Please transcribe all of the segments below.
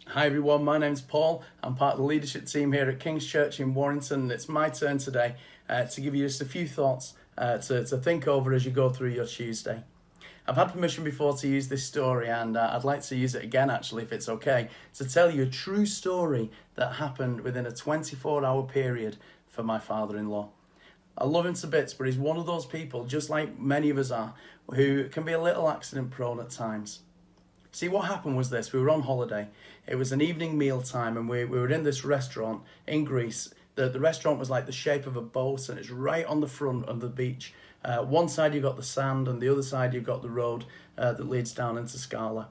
Hi everyone, my name's Paul. I'm part of the leadership team here at King's Church in Warrington. And it's my turn today to give you just a few thoughts to think over as you go through your Tuesday. I've had permission before to use this story, and I'd like to use it again actually, if it's okay, to tell you a true story that happened within a 24-hour period for my father-in-law. I love him to bits, but he's one of those people, just like many of us are, who can be a little accident prone at times. See, what happened was this. We were on holiday. It was an evening meal time, and we were in this restaurant in Greece. The restaurant was like the shape of a boat, and it's right on the front of the beach. One side you've got the sand, and the other side you've got the road that leads down into Scala.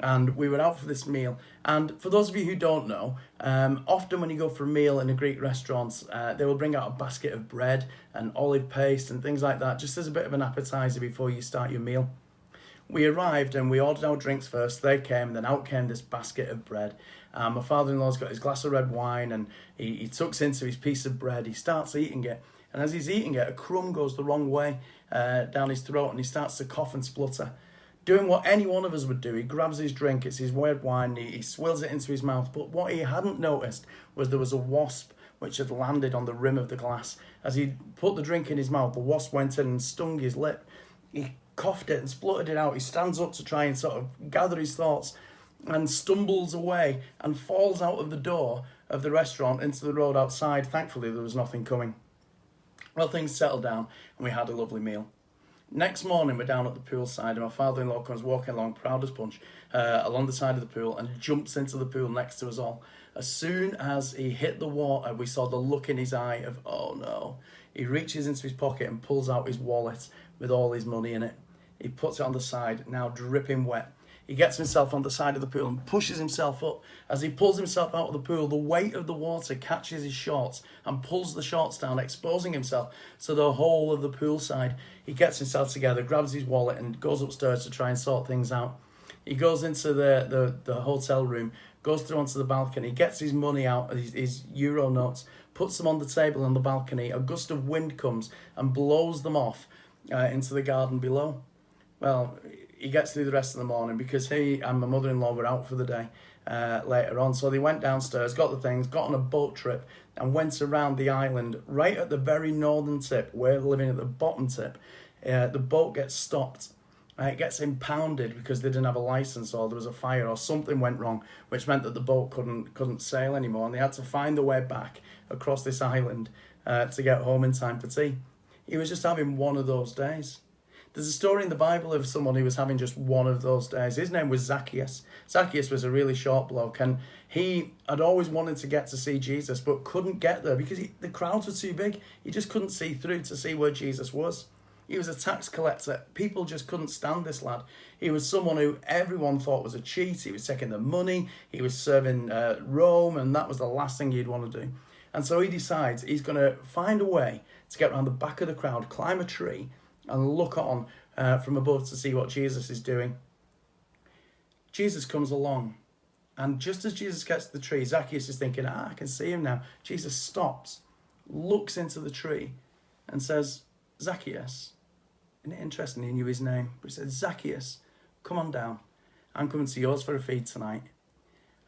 And we were out for this meal. And for those of you who don't know, often when you go for a meal in a Greek restaurant, they will bring out a basket of bread and olive paste and things like that, just as a bit of an appetizer before you start your meal. We arrived and we ordered our drinks first. They came, then out came this basket of bread. My father-in-law's got his glass of red wine, and he tucks into his piece of bread. He starts eating it, and as he's eating it, a crumb goes the wrong way down his throat, and he starts to cough and splutter. Doing what any one of us would do, he grabs his drink, it's his red wine, he swills it into his mouth. But what he hadn't noticed was there was a wasp which had landed on the rim of the glass. As he put the drink in his mouth, the wasp went in and stung his lip. He coughed it and spluttered it out. He stands up to try and sort of gather his thoughts and stumbles away and falls out of the door of the restaurant into the road outside. Thankfully, there was nothing coming. Well, things settled down and we had a lovely meal. Next morning, we're down at the poolside, and my father-in-law comes walking along, proud as punch, along the side of the pool, and jumps into the pool next to us all. As soon as he hit the water, we saw the look in his eye of, oh no. He reaches into his pocket and pulls out his wallet with all his money in it. He puts it on the side, now dripping wet. He gets himself on the side of the pool and pushes himself up. As he pulls himself out of the pool, the weight of the water catches his shorts and pulls the shorts down, exposing himself to the whole of the poolside. He gets himself together, grabs his wallet, and goes upstairs to try and sort things out. He goes into the hotel room, goes through onto the balcony, gets his money out, his euro notes, puts them on the table on the balcony. A gust of wind comes and blows them off into the garden below. Well, he gets through the rest of the morning because he and my mother-in-law were out for the day later on. So they went downstairs, got the things, got on a boat trip, and went around the island right at the very northern tip. We're living at the bottom tip. The boat gets stopped. It gets impounded because they didn't have a license, or there was a fire, or something went wrong, which meant that the boat couldn't sail anymore, and they had to find their way back across this island to get home in time for tea. He was just having one of those days. There's a story in the Bible of someone who was having just one of those days. His name was Zacchaeus. Zacchaeus was a really short bloke, and he had always wanted to get to see Jesus, but couldn't get there because the crowds were too big. He just couldn't see through to see where Jesus was. He was a tax collector. People just couldn't stand this lad. He was someone who everyone thought was a cheat. He was taking the money. He was serving Rome, and that was the last thing he'd want to do. And so he decides he's going to find a way to get around the back of the crowd, climb a tree, and look on from above to see what Jesus is doing. Jesus comes along, and just as Jesus gets to the tree, Zacchaeus is thinking, I can see him now. Jesus stops, looks into the tree, and says, Zacchaeus. Isn't it interesting? He knew his name. But he said, Zacchaeus, come on down. I'm coming to yours for a feed tonight.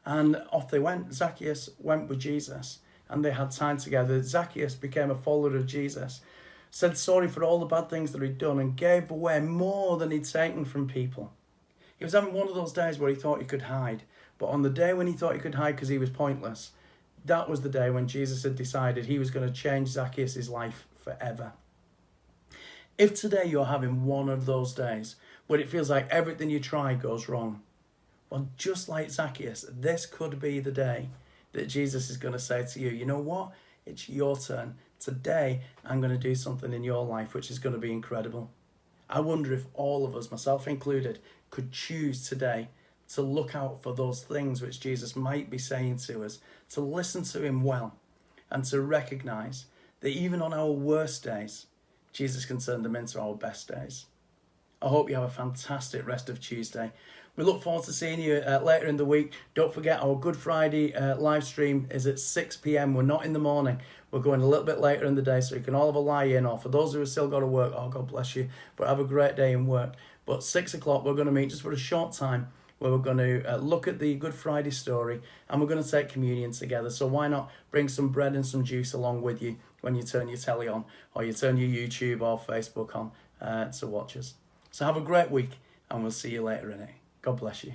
And off they went. Zacchaeus went with Jesus, and they had time together. Zacchaeus became a follower of Jesus, said sorry for all the bad things that he'd done, and gave away more than he'd taken from people. He was having one of those days where he thought he could hide. But on the day when he thought he could hide because he was pointless, that was the day when Jesus had decided he was going to change Zacchaeus' life forever. If today you're having one of those days where it feels like everything you try goes wrong, well, just like Zacchaeus, this could be the day that Jesus is going to say to you, you know what? It's your turn. Today, I'm going to do something in your life which is going to be incredible. I wonder if all of us, myself included, could choose today to look out for those things which Jesus might be saying to us, to listen to him well, and to recognise that even on our worst days, Jesus can turn them into our best days. I hope you have a fantastic rest of Tuesday. We look forward to seeing you later in the week. Don't forget our Good Friday live stream is at 6 p.m. We're not in the morning. We're going a little bit later in the day so you can all have a lie in, or for those who have still got to work, oh, God bless you, but have a great day in work. But 6 o'clock, we're going to meet just for a short time where we're going to look at the Good Friday story, and we're going to take communion together. So why not bring some bread and some juice along with you when you turn your telly on, or you turn your YouTube or Facebook on to watch us. So have a great week, and we'll see you later in it. God bless you.